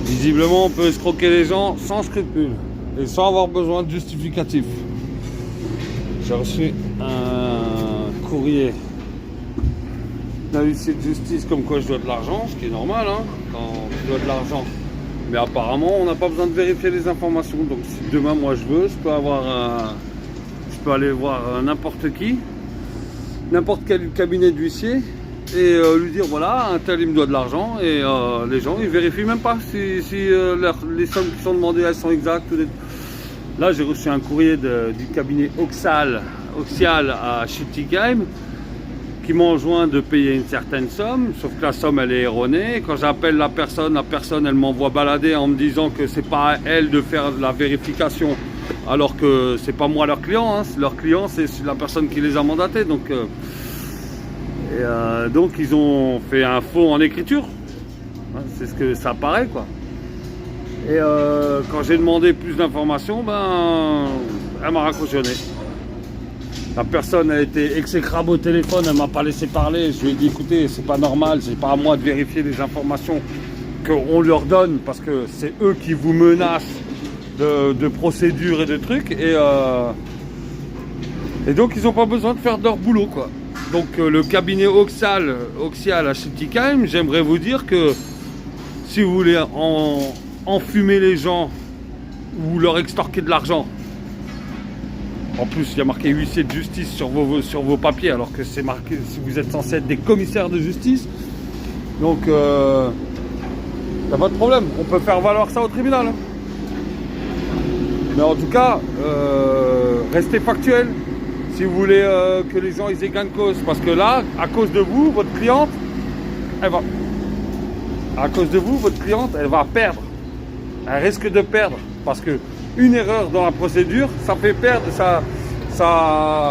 Visiblement, on peut escroquer les gens sans scrupule et sans avoir besoin de justificatif. J'ai reçu un courrier d'un huissier de justice comme quoi je dois de l'argent, ce qui est normal hein, quand tu dois de l'argent. Mais apparemment, on n'a pas besoin de vérifier les informations. Donc si demain, moi je veux, je peux aller voir n'importe qui, n'importe quel cabinet d'huissier et lui dire voilà, un tel il me doit de l'argent et les gens ils vérifient même pas si les sommes qui sont demandées elles sont exactes. Là j'ai reçu un courrier du cabinet Oxial à Schiltigheim qui m'enjoint de payer une certaine somme, sauf que la somme elle est erronée. Quand j'appelle la personne elle m'envoie balader en me disant que c'est pas à elle de faire de la vérification alors que c'est pas moi leur client, hein. Leur client c'est la personne qui les a mandatés. Donc ils ont fait un faux en écriture, c'est ce que ça paraît quoi. Et quand j'ai demandé plus d'informations, elle m'a raccroché au nez. La personne a été exécrable au téléphone, elle m'a pas laissé parler. Je lui ai dit écoutez, c'est pas normal, c'est pas à moi de vérifier les informations qu'on leur donne parce que c'est eux qui vous menacent de procédures et de trucs. Et donc ils n'ont pas besoin de faire de leur boulot quoi. Donc le cabinet Oxial à Schiltigheim, j'aimerais vous dire que si vous voulez enfumer les gens ou leur extorquer de l'argent, en plus il y a marqué huissier de justice sur vos papiers alors que c'est marqué si vous êtes censé être des commissaires de justice, donc il n'y a pas de problème, on peut faire valoir ça au tribunal hein. Mais en tout cas restez factuel. Si vous voulez que les gens ils aient gain de cause, parce que là, à cause de vous, votre cliente, elle va perdre. Elle risque de perdre, parce que une erreur dans la procédure, ça fait perdre, ça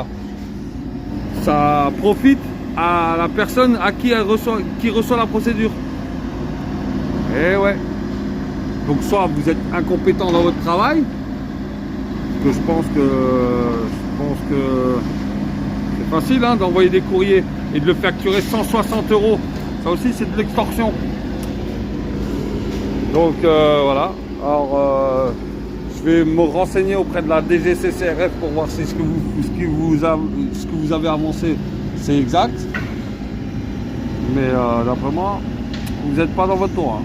profite à la personne à qui qui reçoit la procédure. Et ouais. Donc soit vous êtes incompétent dans votre travail, que je pense que c'est facile hein, d'envoyer des courriers et de le facturer 160 €. Ça aussi c'est de l'extorsion. Donc voilà. Alors je vais me renseigner auprès de la DGCCRF pour voir si ce que vous avez avancé c'est exact. Mais d'après moi, vous n'êtes pas dans votre tour. Hein.